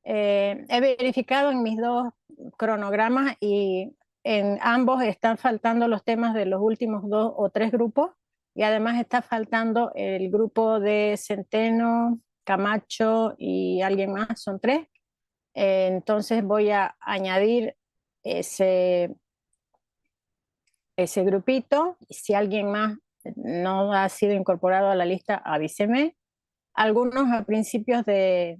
He verificado en mis dos cronogramas y en ambos están faltando los temas de los últimos dos o tres grupos y además está faltando el grupo de Centeno, Camacho y alguien más, son tres. Entonces voy a añadir ese, ese grupito. Si alguien más no ha sido incorporado a la lista, avíseme. Algunos a principios de,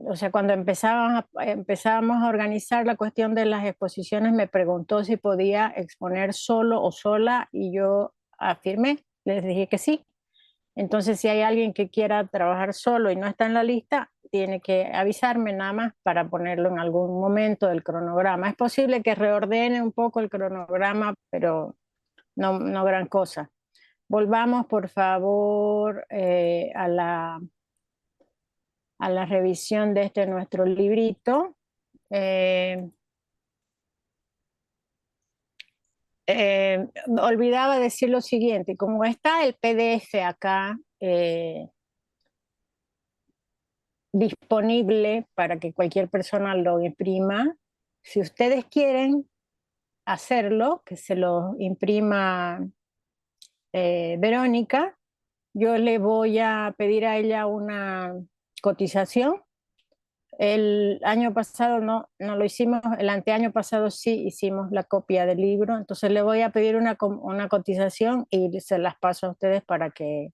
o sea, cuando empezábamos a organizar la cuestión de las exposiciones, me preguntó si podía exponer solo o sola y yo afirmé, les dije que sí. Entonces, si hay alguien que quiera trabajar solo y no está en la lista, tiene que avisarme nada más para ponerlo en algún momento del cronograma. Es posible que reordene un poco el cronograma, pero no gran cosa. Volvamos, por favor, a la revisión de este nuestro librito. Eh, Olvidaba decir lo siguiente, como está el PDF acá disponible para que cualquier persona lo imprima, si ustedes quieren hacerlo, que se lo imprima Verónica, yo le voy a pedir a ella una cotización. El año pasado no lo hicimos, el anteaño pasado sí hicimos la copia del libro, entonces le voy a pedir una cotización y se las paso a ustedes para que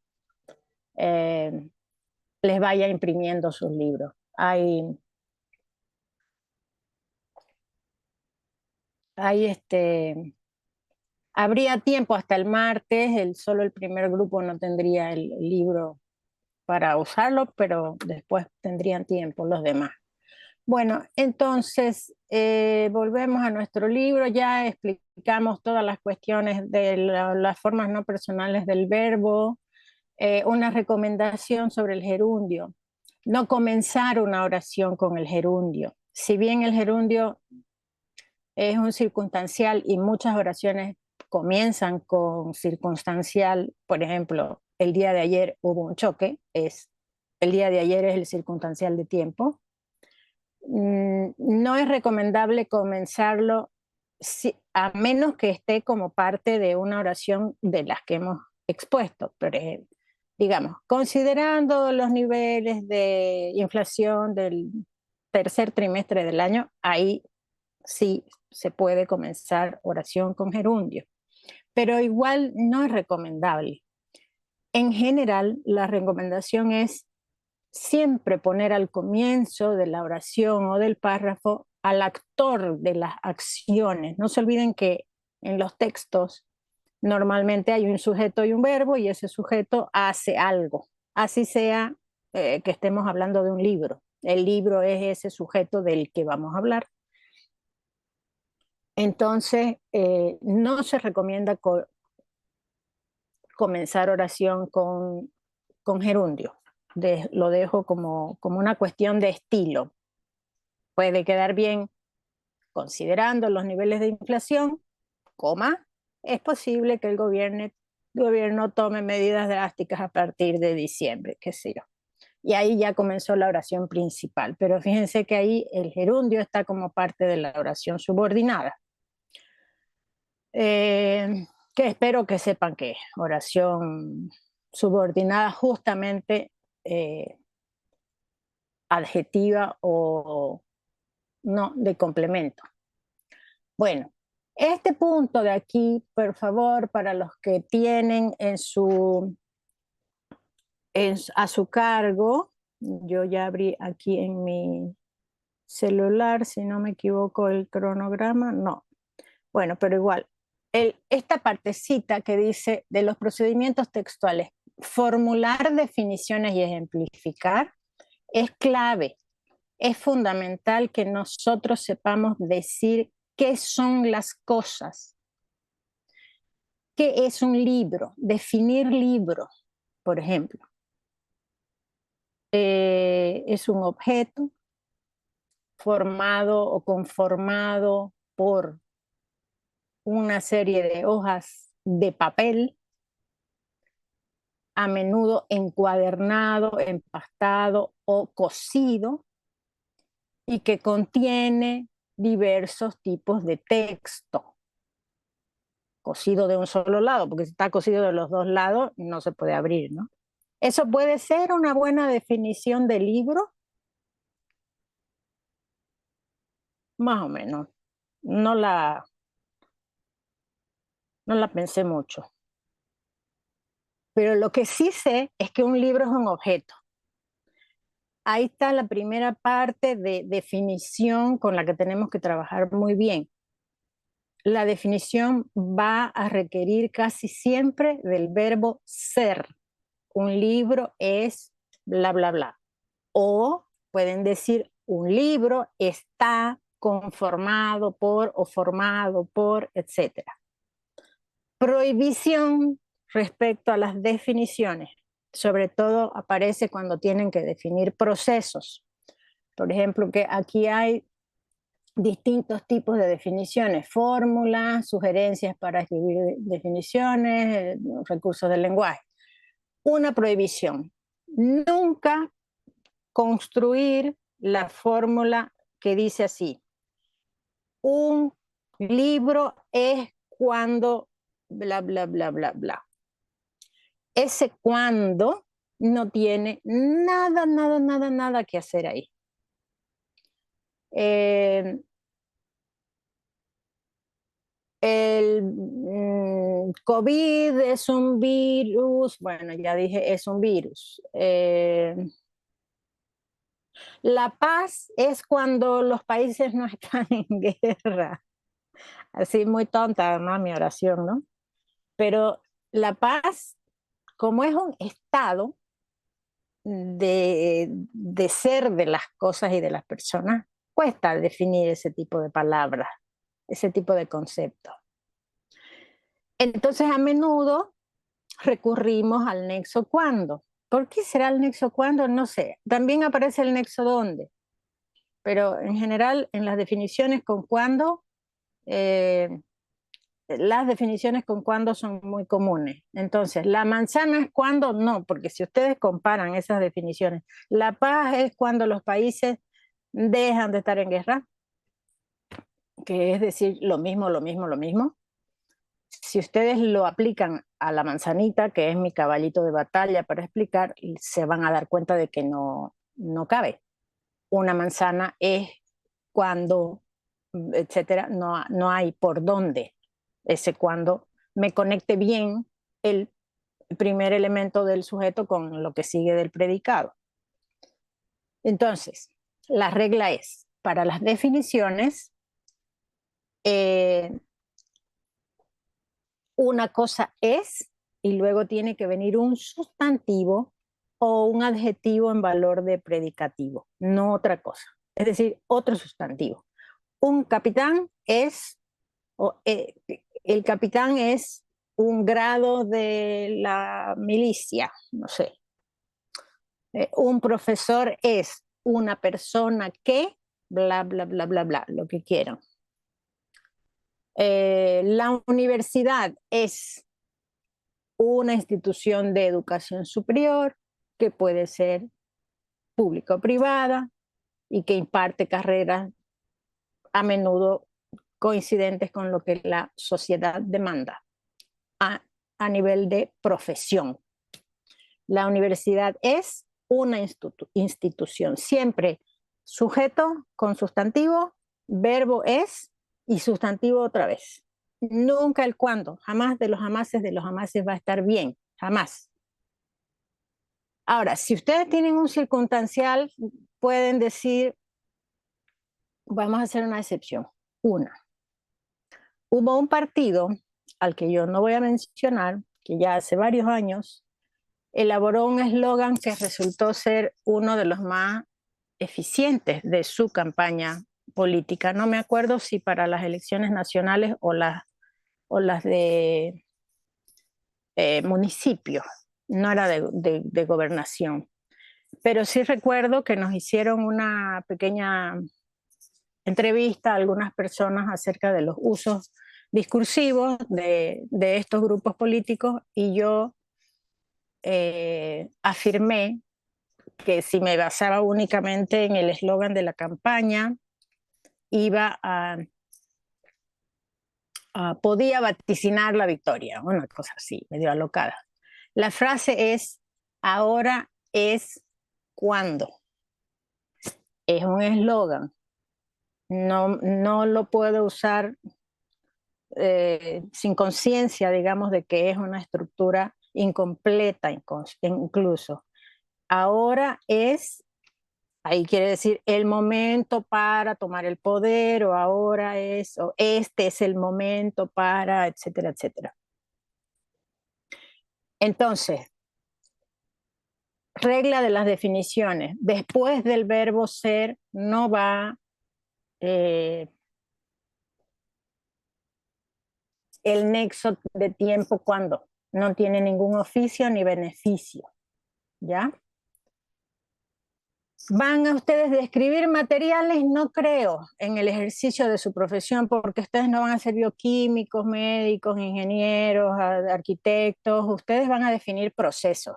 eh, les vaya imprimiendo sus libros. Hay habría tiempo hasta el martes, solo el primer grupo no tendría el libro para usarlo, pero después tendrían tiempo los demás. Bueno, entonces volvemos a nuestro libro, ya explicamos todas las cuestiones de las formas no personales del verbo, una recomendación sobre el gerundio, no comenzar una oración con el gerundio. Si bien el gerundio es un circunstancial y muchas oraciones comienzan con circunstancial, por ejemplo, el día de ayer hubo un choque, el día de ayer es el circunstancial de tiempo. No es recomendable comenzarlo a menos que esté como parte de una oración de las que hemos expuesto. Por ejemplo, digamos, considerando los niveles de inflación del tercer trimestre del año, ahí sí se puede comenzar oración con gerundio, pero igual no es recomendable. En general, la recomendación es siempre poner al comienzo de la oración o del párrafo al actor de las acciones. No se olviden que en los textos normalmente hay un sujeto y un verbo y ese sujeto hace algo, así sea que estemos hablando de un libro. El libro es ese sujeto del que vamos a hablar. Entonces, no se recomienda comenzar oración con gerundio. Lo dejo como una cuestión de estilo. Puede quedar bien considerando los niveles de inflación, coma, es posible que el gobierno tome medidas drásticas a partir de diciembre, qué sé yo. Y ahí ya comenzó la oración principal, pero fíjense que ahí el gerundio está como parte de la oración subordinada. Que espero que sepan que es oración subordinada justamente adjetiva o no de complemento. Bueno, este punto de aquí, por favor, para los que tienen a su cargo, yo ya abrí aquí en mi celular, si no me equivoco, el cronograma, no. Bueno, pero igual, esta partecita que dice de los procedimientos textuales, formular definiciones y ejemplificar, es clave, es fundamental que nosotros sepamos decir qué son las cosas, qué es un libro, definir libro, por ejemplo. Es un objeto formado o conformado por una serie de hojas de papel, a menudo encuadernado, empastado o cosido, y que contiene diversos tipos de texto, cosido de un solo lado, porque si está cosido de los dos lados no se puede abrir, ¿no? Eso puede ser una buena definición de libro, más o menos. No la, no la pensé mucho. Pero lo que sí sé es que un libro es un objeto. Ahí está la primera parte de definición con la que tenemos que trabajar muy bien. La definición va a requerir casi siempre del verbo ser. Un libro es bla, bla, bla. O pueden decir, un libro está conformado por o formado por, etcétera. Prohibición respecto a las definiciones. Sobre todo aparece cuando tienen que definir procesos. Por ejemplo, que aquí hay distintos tipos de definiciones, fórmulas, sugerencias para escribir definiciones, recursos del lenguaje. Una prohibición. Nunca construir la fórmula que dice así. Un libro es cuando bla, bla, bla, bla, bla. Ese cuando no tiene nada, nada, nada, nada que hacer ahí. El COVID es un virus, bueno, ya dije, es un virus. La paz es cuando los países no están en guerra. Así muy tonta, ¿no? Mi oración, ¿no? Pero la paz, como es un estado de ser de las cosas y de las personas, cuesta definir ese tipo de palabras, ese tipo de conceptos. Entonces, a menudo recurrimos al nexo cuándo. ¿Por qué será el nexo cuándo? No sé. También aparece el nexo dónde. Pero en general, en las definiciones con cuándo, las definiciones con cuándo son muy comunes. Entonces, la manzana es cuándo, no, porque si ustedes comparan esas definiciones, la paz es cuando los países dejan de estar en guerra, que es decir, lo mismo, lo mismo, lo mismo. Si ustedes lo aplican a la manzanita, que es mi caballito de batalla para explicar, se van a dar cuenta de que no, no cabe. Una manzana es cuando, etcétera, no, no hay por dónde. Ese cuando me conecte bien el primer elemento del sujeto con lo que sigue del predicado. Entonces, la regla es, para las definiciones, una cosa es y luego tiene que venir un sustantivo o un adjetivo en valor de predicativo, no otra cosa. Es decir, otro sustantivo. Un capitán es, el capitán es un grado de la milicia, no sé. Un profesor es una persona que, bla, bla, bla, bla, bla, lo que quieran. La universidad es una institución de educación superior que puede ser pública o privada y que imparte carreras a menudo coincidentes con lo que la sociedad demanda a nivel de profesión. La universidad es una institución, siempre sujeto con sustantivo, verbo es y sustantivo otra vez. Nunca el cuándo, jamás de los jamases va a estar bien, jamás. Ahora, si ustedes tienen un circunstancial, pueden decir, vamos a hacer una excepción. Una, hubo un partido al que yo no voy a mencionar, que ya hace varios años elaboró un eslogan que resultó ser uno de los más eficientes de su campaña política. No me acuerdo si para las elecciones nacionales o las de municipios, no era de gobernación. Pero sí recuerdo que nos hicieron una pequeña entrevista a algunas personas acerca de los usos discursivos de estos grupos políticos y yo afirmé que si me basaba únicamente en el eslogan de la campaña, iba podía vaticinar la victoria, una cosa así, medio alocada. La frase es, ahora es cuando. Es un eslogan. No lo puedo usar sin conciencia, digamos, de que es una estructura incompleta incluso. Ahora es, ahí quiere decir el momento para tomar el poder, o ahora es, o este es el momento para, etcétera, etcétera. Entonces, regla de las definiciones. Después del verbo ser no va el nexo de tiempo cuando no tiene ningún oficio ni beneficio. ¿Ya? ¿Van a ustedes describir materiales? No creo, en el ejercicio de su profesión, porque ustedes no van a ser bioquímicos, médicos, ingenieros, arquitectos. Ustedes van a definir procesos.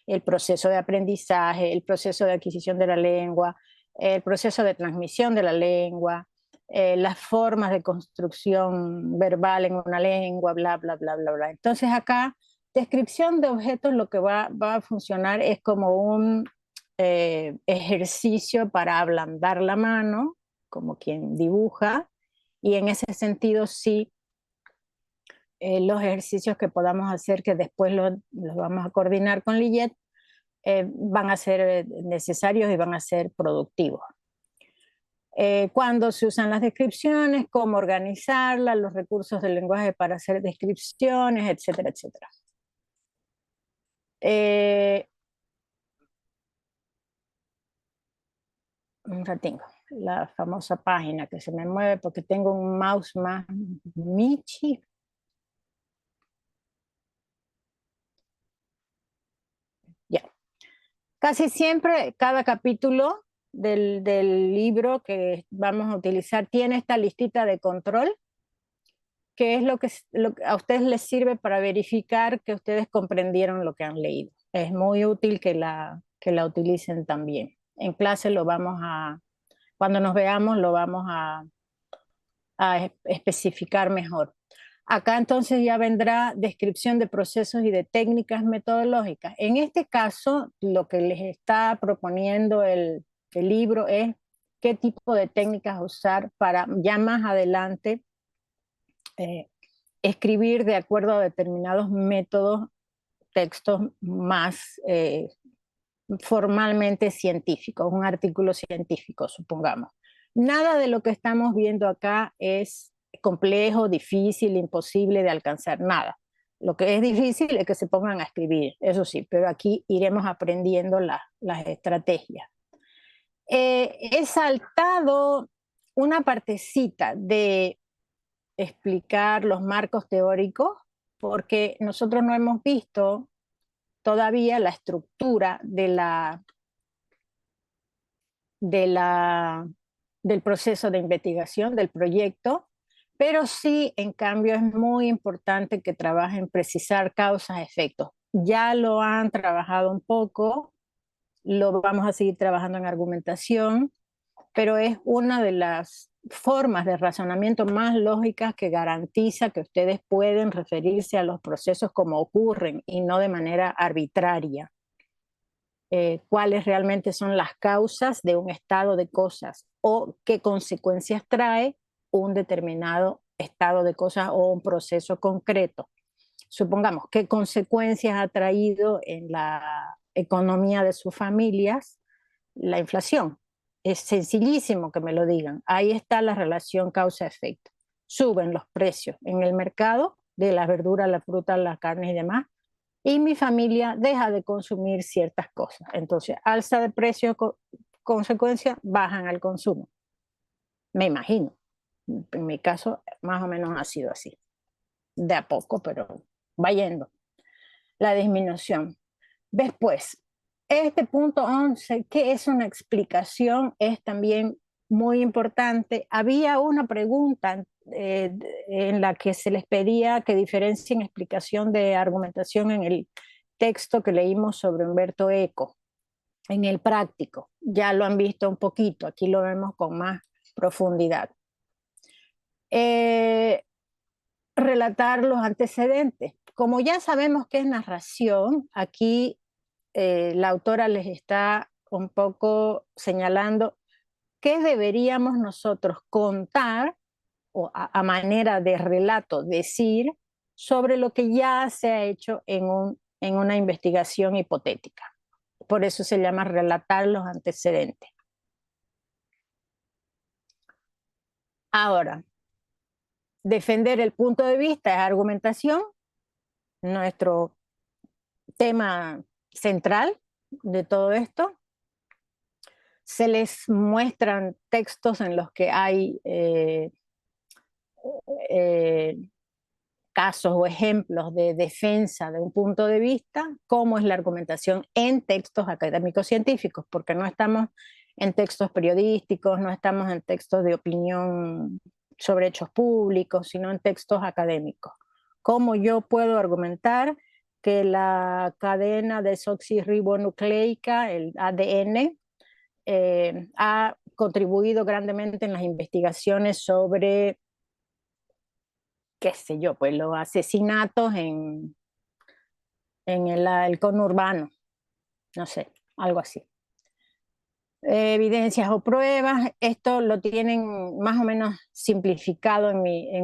El proceso de aprendizaje, el proceso de adquisición de la lengua, el proceso de transmisión de la lengua, las formas de construcción verbal en una lengua, bla, bla, bla, bla, bla. Entonces acá, descripción de objetos, lo que va a funcionar es como un ejercicio para ablandar la mano, como quien dibuja, y en ese sentido sí, los ejercicios que podamos hacer, que después los vamos a coordinar con Lillet, van a ser necesarios y van a ser productivos. Cuando se usan las descripciones, cómo organizarlas, los recursos del lenguaje para hacer descripciones, etcétera, etcétera. Un ratingo, la famosa página que se me mueve porque tengo un mouse más Michi. Ya. Casi siempre, cada capítulo del libro que vamos a utilizar tiene esta listita de control, que es lo que a ustedes les sirve para verificar que ustedes comprendieron lo que han leído. Es muy útil que la utilicen también. En clase cuando nos veamos, lo vamos a especificar mejor. Acá entonces ya vendrá descripción de procesos y de técnicas metodológicas. En este caso, lo que les está proponiendo el libro es qué tipo de técnicas usar para ya más adelante escribir de acuerdo a determinados métodos textos más formalmente científicos, un artículo científico, supongamos. Nada de lo que estamos viendo acá es complejo, difícil, imposible de alcanzar, nada. Lo que es difícil es que se pongan a escribir, eso sí, pero aquí iremos aprendiendo las estrategias. He saltado una partecita de explicar los marcos teóricos porque nosotros no hemos visto todavía la estructura del proceso de investigación, del proyecto, pero sí, en cambio, es muy importante que trabajen precisar causas-efectos. Ya lo han trabajado un poco, lo vamos a seguir trabajando en argumentación, pero es una de las formas de razonamiento más lógicas que garantiza que ustedes pueden referirse a los procesos como ocurren y no de manera arbitraria. Cuáles realmente son las causas de un estado de cosas o qué consecuencias trae un determinado estado de cosas o un proceso concreto. Supongamos, qué consecuencias ha traído en la economía de sus familias la inflación. Es sencillísimo que me lo digan. Ahí está la relación causa-efecto. Suben los precios en el mercado de las verduras, la fruta, las carnes y demás, y mi familia deja de consumir ciertas cosas. Entonces, alza de precios, consecuencia, bajan al consumo. Me imagino. En mi caso, más o menos ha sido así. De a poco, pero va yendo. La disminución. Después, este punto 11, que es una explicación, es también muy importante. Había una pregunta en la que se les pedía que diferencien explicación de argumentación en el texto que leímos sobre Humberto Eco. en el práctico. Ya lo han visto un poquito, aquí lo vemos con más profundidad. Relatar los antecedentes. Como ya sabemos que es narración, aquí la autora les está un poco señalando qué deberíamos nosotros contar o a manera de relato decir sobre lo que ya se ha hecho en una investigación hipotética. Por eso se llama relatar los antecedentes. Ahora, defender el punto de vista es argumentación, nuestro tema central de todo esto. Se les muestran textos en los que hay eh, casos o ejemplos de defensa de un punto de vista, cómo es la argumentación en textos académicos científicos, porque no estamos en textos periodísticos, no estamos en textos de opinión sobre hechos públicos, sino en textos académicos. ¿Cómo yo puedo argumentar que la cadena desoxirribonucleica, el ADN, ha contribuido grandemente en las investigaciones sobre, qué sé yo, pues los asesinatos en el conurbano, no sé, algo así? Evidencias o pruebas, esto lo tienen más o menos simplificado en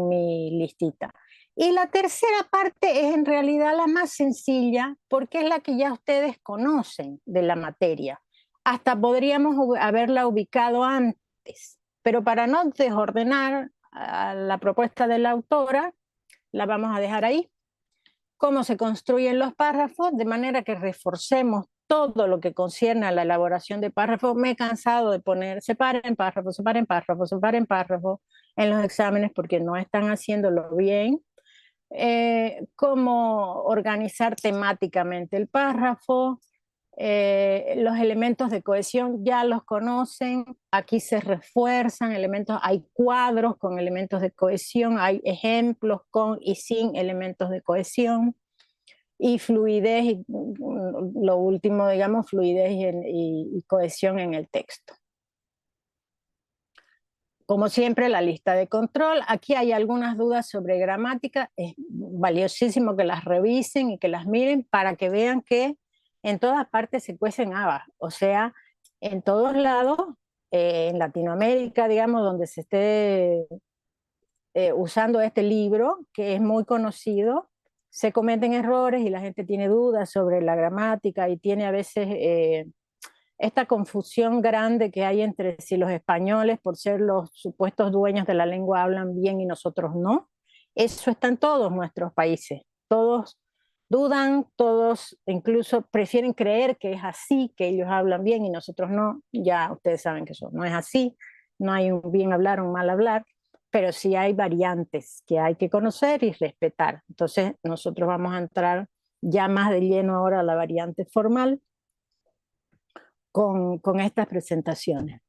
mi listita. Y la tercera parte es en realidad la más sencilla porque es la que ya ustedes conocen de la materia. Hasta podríamos haberla ubicado antes, pero para no desordenar a la propuesta de la autora, la vamos a dejar ahí. Cómo se construyen los párrafos, de manera que reforcemos todo lo que concierne a la elaboración de párrafos. Me he cansado de poner separen párrafos, separen párrafos, separen párrafos en los exámenes porque no están haciéndolo bien. Cómo organizar temáticamente el párrafo. Los elementos de cohesión ya los conocen, aquí se refuerzan elementos, hay cuadros con elementos de cohesión, hay ejemplos con y sin elementos de cohesión, y fluidez, y lo último, digamos, fluidez y cohesión en el texto. Como siempre, la lista de control. Aquí hay algunas dudas sobre gramática. Es valiosísimo que las revisen y que las miren para que vean que en todas partes se cuecen habas. O sea, en todos lados, en Latinoamérica, digamos, donde se esté usando este libro, que es muy conocido, se cometen errores y la gente tiene dudas sobre la gramática y tiene a veces esta confusión grande que hay entre si los españoles, por ser los supuestos dueños de la lengua, hablan bien y nosotros no. Eso está en todos nuestros países. Todos dudan, todos incluso prefieren creer que es así, que ellos hablan bien y nosotros no. Ya ustedes saben que eso no es así. No hay un bien hablar o un mal hablar, pero sí hay variantes que hay que conocer y respetar. Entonces nosotros vamos a entrar ya más de lleno ahora a la variante formal con estas presentaciones.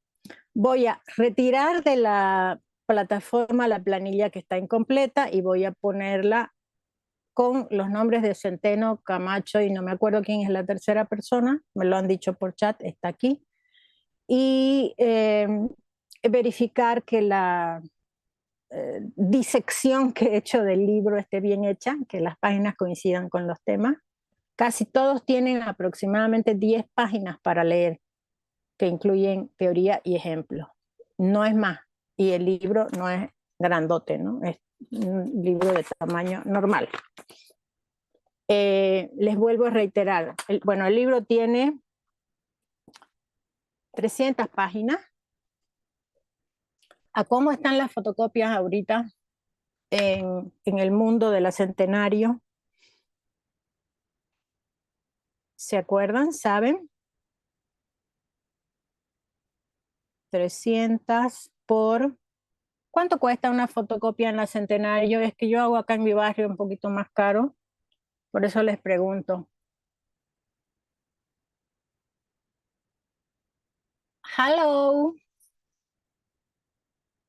Voy a retirar de la plataforma la planilla que está incompleta y voy a ponerla con los nombres de Centeno, Camacho y no me acuerdo quién es la tercera persona, me lo han dicho por chat, está aquí. Y verificar que la disección que he hecho del libro esté bien hecha, que las páginas coincidan con los temas. Casi todos tienen aproximadamente 10 páginas para leer, que incluyen teoría y ejemplos. No es más. Y el libro no es grandote, ¿no? Es un libro de tamaño normal. Les vuelvo a reiterar. Bueno, el libro tiene 300 páginas. ¿A cómo están las fotocopias ahorita en el mundo de la Centenario? ¿Se acuerdan? ¿Saben? 300 por... ¿Cuánto cuesta una fotocopia en la Centenario? Es que yo hago acá en mi barrio un poquito más caro, por eso les pregunto. Hello,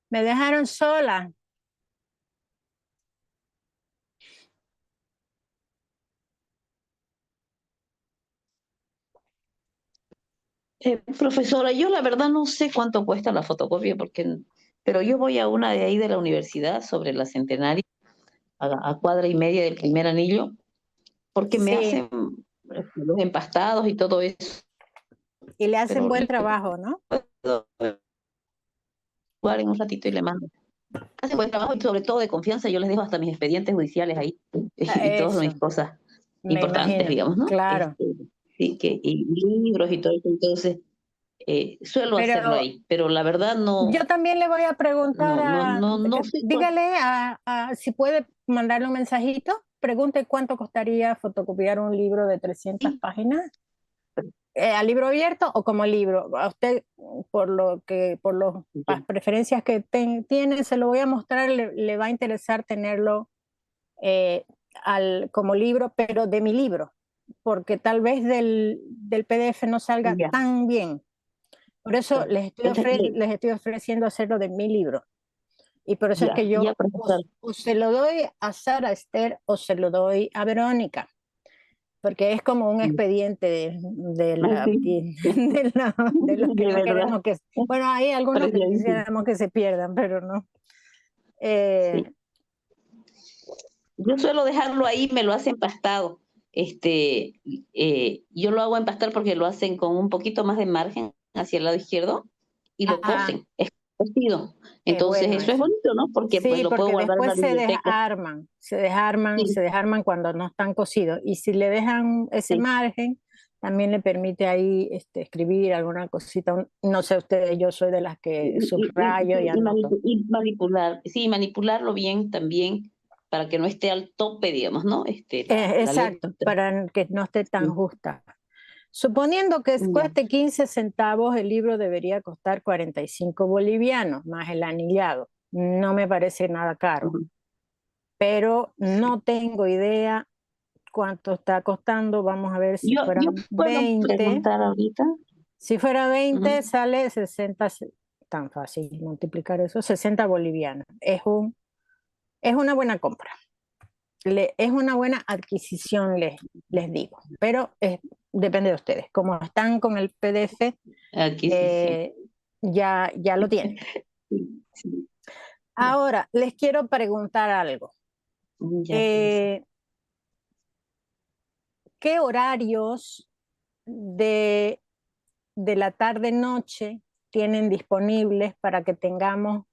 me dejaron sola. Profesora, yo la verdad no sé cuánto cuesta la fotocopia, pero yo voy a una de ahí de la universidad sobre la Centenario, a cuadra y media del primer anillo, porque me Sí, hacen los empastados y todo eso, y le hacen pero buen le trabajo, ¿no? puedo jugar en un ratito y le mando. Hacen buen trabajo y sobre todo de confianza, yo les dejo hasta mis expedientes judiciales ahí y todas mis Eso, cosas me importantes, imagino, digamos, ¿no? claro. Sí, y libros y todo eso, entonces suelo hacerlo Pero ahí, pero la verdad yo también le voy a preguntar no sé cuánto. dígale si puede mandarle un mensajito, pregunte cuánto costaría fotocopiar un libro de 300 páginas, a libro abierto o como libro. A usted, las preferencias que tiene, se lo voy a mostrar, le va a interesar tenerlo eh, como libro, pero de mi libro, porque tal vez del PDF no salga Ya, tan bien. Por eso entonces, les estoy ofreciendo hacerlo de mi libro. Y por eso es que ya, yo profesor. o se lo doy a Sara Esther o se lo doy a Verónica, porque es como un Sí, expediente así, de los que de no verdad, queremos que... Bueno, hay algunos que preciadísimo. quisiéramos que se pierdan, pero no. Eh, Sí. Yo suelo dejarlo ahí, me lo hacen empastado. Yo lo hago empastar porque lo hacen con un poquito más de margen hacia el lado izquierdo y lo ah, cosen, es cocido. es Entonces bueno eso es eso. bonito, ¿no? Porque pues Sí, lo puedo porque guardar en la después biblioteca. se Sí, desarman cuando no están cocidos. Y si le dejan ese sí. margen, también le permite ahí escribir alguna cosita. No sé ustedes, yo soy de las que subrayo y anoto. Y manipular, sí, manipularlo bien también para que no esté al tope, digamos, ¿no? La Exacto, letra. para que no esté tan Sí. justa. Suponiendo que Ya. cueste 15 centavos, el libro debería costar 45 bolivianos, más el anillado. No me parece nada caro, Ujú. pero Sí. no tengo idea cuánto está costando. Vamos a ver si Yo fueran puedo 20. preguntar ahorita. Si fuera 20 Ujú. sale 60, tan fácil multiplicar eso, 60 bolivianos. Es una buena compra. Es una buena adquisición, les digo, pero depende de ustedes. Como están con el PDF, Adquisición. eh, ya lo tienen. Sí, sí. Ahora, les quiero preguntar algo. Ya, pues. Eh, ¿Qué horarios de, de la tarde-noche tienen disponibles para que tengamos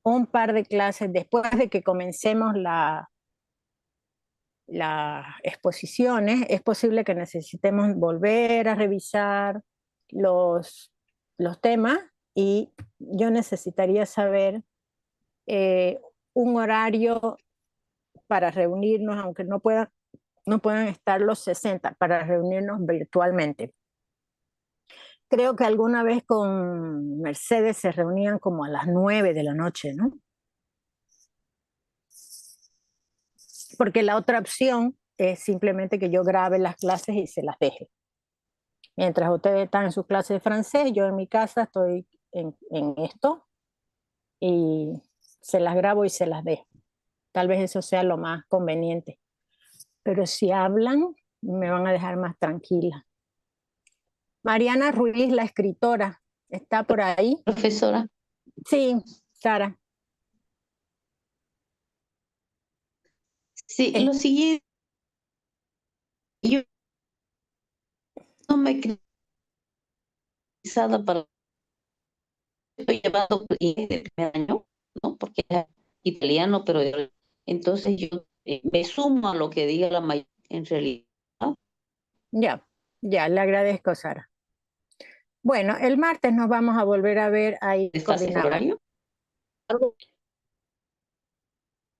un par de clases después de que comencemos las exposiciones? Es posible que necesitemos volver a revisar los, los temas y yo necesitaría saber eh, un horario para reunirnos, aunque no puedan estar los 60 para reunirnos virtualmente. Creo que alguna vez con Mercedes se reunían como a las 9 de la noche, ¿no? Porque la otra opción es simplemente que yo grabe las clases y se las deje. Mientras ustedes están en sus clases de francés, yo en mi casa estoy en esto y se las grabo y se las dejo. Tal vez eso sea lo más conveniente. Pero si hablan, me van a dejar más tranquila. Mariana Ruiz, la escritora, ¿está por ahí? Profesora, Sí, Sara. sí, Eh, lo siguiente, yo no me he crealizada para estoy llevando inglés del primer año, ¿no? Porque es italiano, pero entonces yo me sumo a lo que diga la mayoría en realidad. ya, ya, le agradezco, Sara. Bueno, el martes nos vamos a volver a ver, ahí Desfase coordinamos. horario. Algo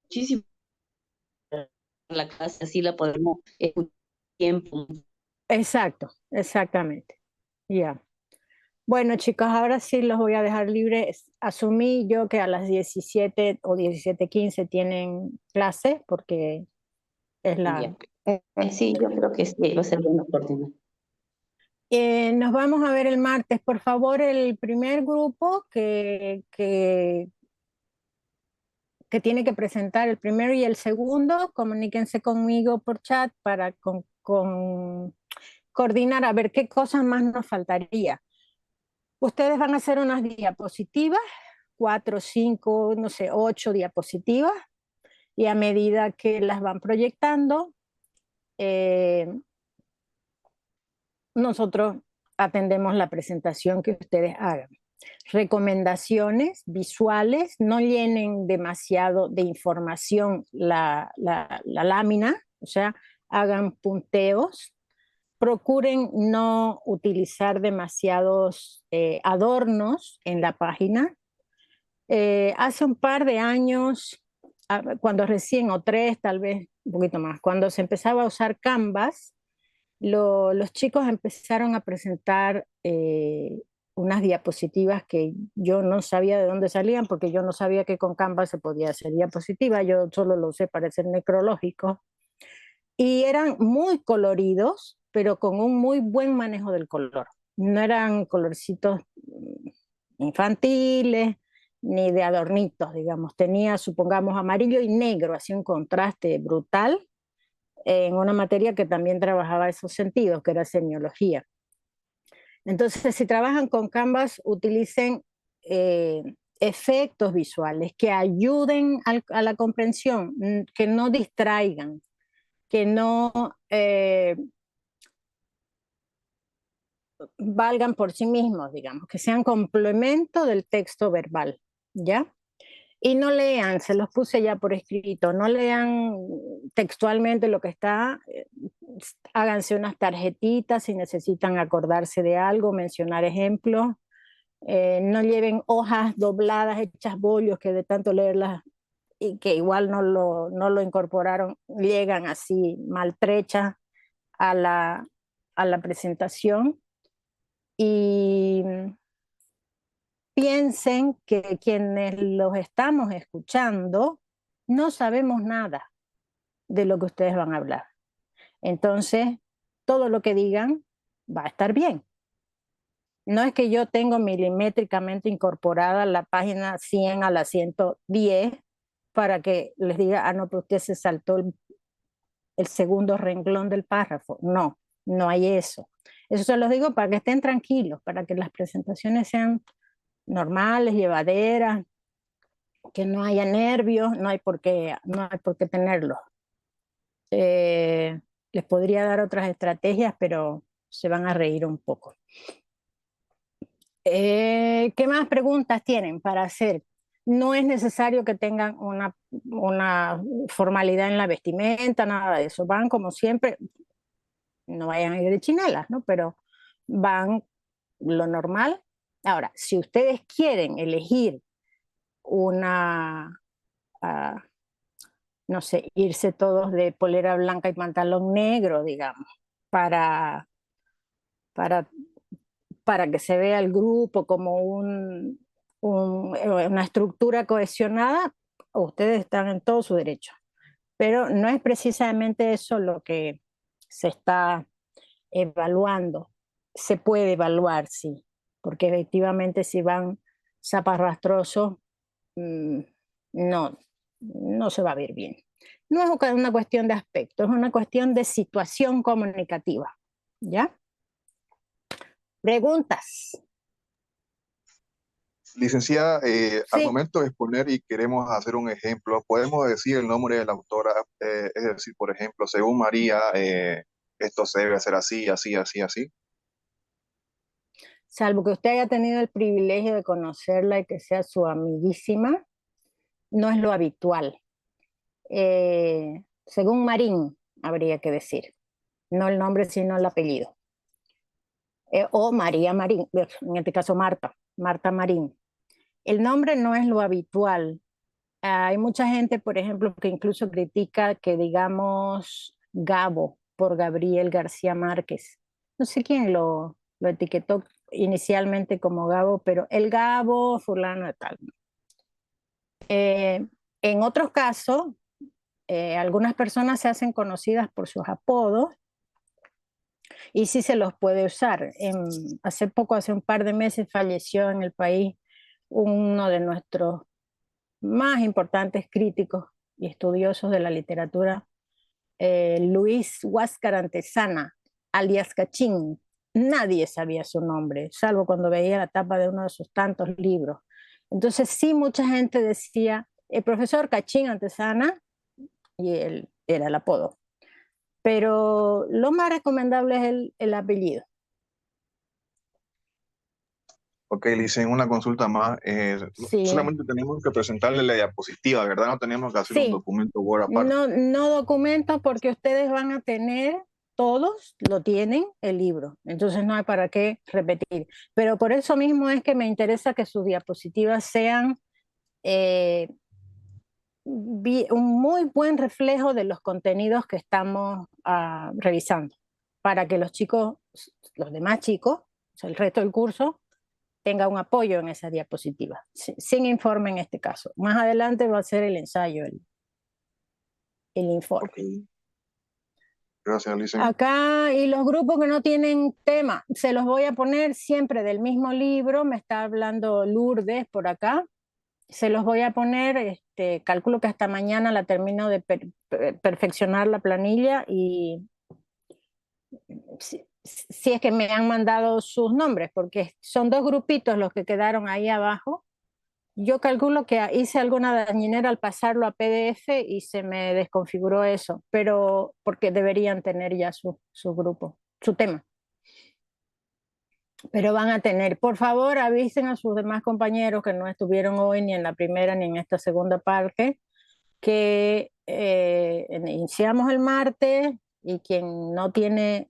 muchísimo la clase, así la podemos escuchar tiempo. Exacto, exactamente. Ya. Bueno, chicos, ahora sí los voy a dejar libres. Asumí yo que a las 17 o 17:15 tienen clase porque es Ya. la... Sí, yo creo que sí, va a ser bueno coordinar. Nos vamos a ver el martes. Por favor, el primer grupo que tiene que presentar, el primero y el segundo, comuníquense conmigo por chat para coordinar a ver qué cosas más nos faltaría. Ustedes van a hacer unas diapositivas, 4, 5, no sé, 8 diapositivas, y a medida que las van proyectando, nosotros atendemos la presentación que ustedes hagan. Recomendaciones visuales, no llenen demasiado de información la lámina, o sea, hagan punteos. Procuren no utilizar demasiados adornos en la página. Hace un par de años, cuando recién, o 3 tal vez, un poquito más, cuando se empezaba a usar Canvas, los chicos empezaron a presentar unas diapositivas que yo no sabía de dónde salían, porque yo no sabía que con Canvas se podía hacer diapositiva, yo solo lo usé para hacer necrológico, y eran muy coloridos, pero con un muy buen manejo del color. No eran colorcitos infantiles, ni de adornitos, digamos. Tenía, supongamos, amarillo y negro, así un contraste brutal, en una materia que también trabajaba esos sentidos, que era semiología. Entonces, si trabajan con Canvas, utilicen efectos visuales que ayuden a la comprensión, que no distraigan, que no valgan por sí mismos, digamos, que sean complemento del texto verbal, ¿ya? Y no lean, se los puse ya por escrito, no lean textualmente lo que está, háganse unas tarjetitas si necesitan acordarse de algo, mencionar ejemplos, no lleven hojas dobladas, hechas bollos, que de tanto leerlas y que igual no lo incorporaron, llegan así maltrechas a a la presentación. Y piensen que quienes los estamos escuchando no sabemos nada de lo que ustedes van a hablar. Entonces, todo lo que digan va a estar bien. No es que yo tengo milimétricamente incorporada la página 100 a la 110 para que les diga, ah, no, pero usted se saltó el segundo renglón del párrafo. No, no hay eso. Eso se los digo para que estén tranquilos, para que las presentaciones sean normales, llevaderas, que no haya nervios, no hay por qué tenerlos. Les podría dar otras estrategias, pero se van a reír un poco. ¿Qué más preguntas tienen para hacer? No es necesario que tengan una formalidad en la vestimenta, nada de eso. Van como siempre, no vayan a ir de chinelas, ¿no? Pero van lo normal. Ahora, si ustedes quieren elegir una, no sé, irse todos de polera blanca y pantalón negro, digamos, para, para, para que se vea el grupo como una estructura cohesionada, ustedes están en todo su derecho. Pero no es precisamente eso lo que se está evaluando. Se puede evaluar, sí, porque efectivamente si van zaparrastrosos, no, no se va a ver bien. No es una cuestión de aspecto, es una cuestión de situación comunicativa. ¿Ya? ¿Preguntas? Licenciada, al Sí, momento de exponer y queremos hacer un ejemplo, podemos decir el nombre de la autora, es decir, por ejemplo, según María, esto se debe hacer así, así, así, así. salvo que usted haya tenido el privilegio de conocerla y que sea su amiguísima, no es lo habitual. Según Marín, habría que decir, no el nombre, sino el apellido. O María Marín, en este caso Marta Marín. El nombre no es lo habitual. Hay mucha gente, por ejemplo, que incluso critica que digamos Gabo por Gabriel García Márquez. No sé quién lo etiquetó inicialmente como Gabo, pero el Gabo fulano de tal. En otros casos, algunas personas se hacen conocidas por sus apodos y sí se los puede usar. Hace un par de meses, falleció en el país uno de nuestros más importantes críticos y estudiosos de la literatura, Luis Huáscar Antesana, alias Cachín. nadie sabía su nombre, salvo cuando veía la tapa de uno de sus tantos libros. Entonces sí, mucha gente decía, el profesor Cachín Antesana, y él era el apodo. Pero lo más recomendable es el apellido. Ok, le hice una consulta más. Sí, Solamente tenemos que presentarle la diapositiva, ¿verdad? No tenemos que hacer un sí, documento Word aparte. no documento porque ustedes van a tener, todos lo tienen, el libro. Entonces no hay para qué repetir. Pero por eso mismo es que me interesa que sus diapositivas sean eh, un muy buen reflejo de los contenidos que estamos revisando, para que los chicos, los demás chicos, o sea, el resto del curso, tenga un apoyo en esa diapositiva, sin informe en este caso. Más adelante va a ser el ensayo, el informe. Ok, gracias, Licen. Acá, y los grupos que no tienen tema, se los voy a poner siempre del mismo libro, me está hablando Lourdes por acá, se los voy a poner, calculo que hasta mañana la termino de perfeccionar la planilla y si es que me han mandado sus nombres, porque son dos grupitos los que quedaron ahí abajo. Yo calculo que hice alguna dañinera al pasarlo a PDF y se me desconfiguró eso, pero porque deberían tener ya su grupo, su tema. Pero van a tener, por favor, avisen a sus demás compañeros que no estuvieron hoy ni en la primera ni en esta segunda parte, que iniciamos el martes y quien no tiene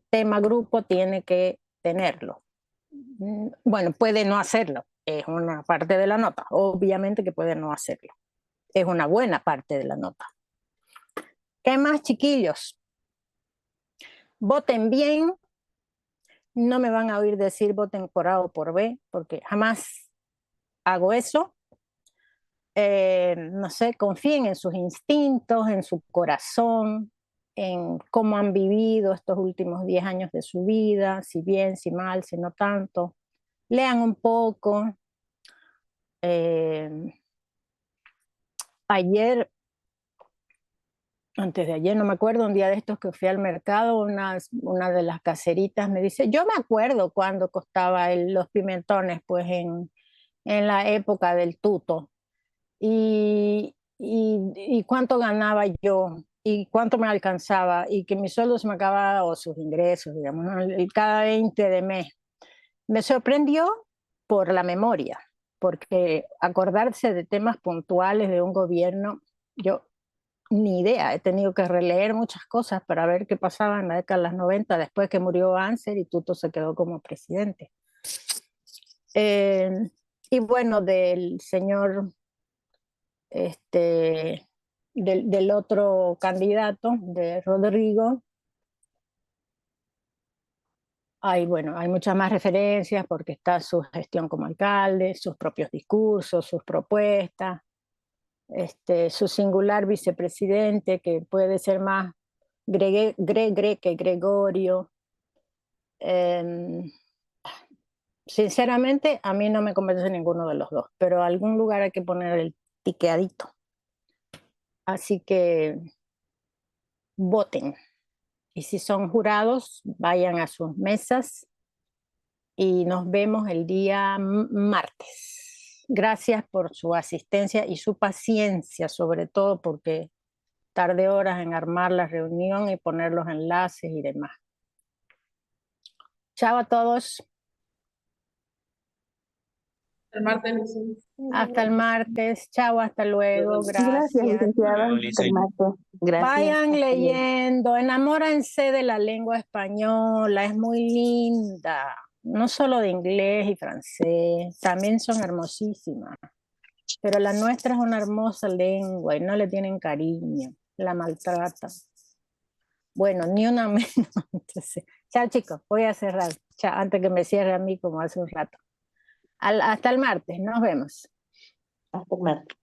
tema grupo tiene que tenerlo. Bueno, puede no hacerlo, es una parte de la nota, obviamente que puede no hacerlo, es una buena parte de la nota. ¿Qué más, chiquillos? Voten bien, no me van a oír decir voten por A o por B, porque jamás hago eso. No sé, confíen en sus instintos, en su corazón, en cómo han vivido estos últimos 10 años de su vida, si bien, si mal, si no tanto. Lean un poco. Ayer, antes de ayer, no me acuerdo, un día de estos que fui al mercado, una de las caseritas me dice, yo me acuerdo cuando costaba los pimentones, pues en la época del tuto. Y cuánto ganaba yo y cuánto me alcanzaba y que mi sueldo se me acababa o sus ingresos, digamos, ¿no? Cada 20 de mes. Me sorprendió por la memoria, porque acordarse de temas puntuales de un gobierno, yo ni idea, he tenido que releer muchas cosas para ver qué pasaba en la década de los 90 después que murió Ansel y Tuto se quedó como presidente. Y bueno, del señor del otro candidato, de Rodrigo, bueno, hay muchas más referencias porque está su gestión como alcalde, sus propios discursos, sus propuestas, su singular vicepresidente, que puede ser más que Gregorio. Sinceramente, a mí no me convence ninguno de los dos, pero a algún lugar hay que poner el tiqueadito. Así que voten. Y si son jurados, vayan a sus mesas y nos vemos el día martes. Gracias por su asistencia y su paciencia, sobre todo porque tardé horas en armar la reunión y poner los enlaces y demás. Chao a todos. El martes, Licen. Hasta el martes. Chao, hasta luego. Gracias, Gracias. licenciada. Gracias. Vayan leyendo, enamórense de la lengua española, es muy linda. No solo de inglés y francés, también son hermosísimas. Pero la nuestra es una hermosa lengua y no le tienen cariño, la maltratan. Bueno, ni una menos. Entonces, chao chicos, voy a cerrar. Chao, antes que me cierre a mí como hace un rato. Hasta el martes, nos vemos. Hasta el martes.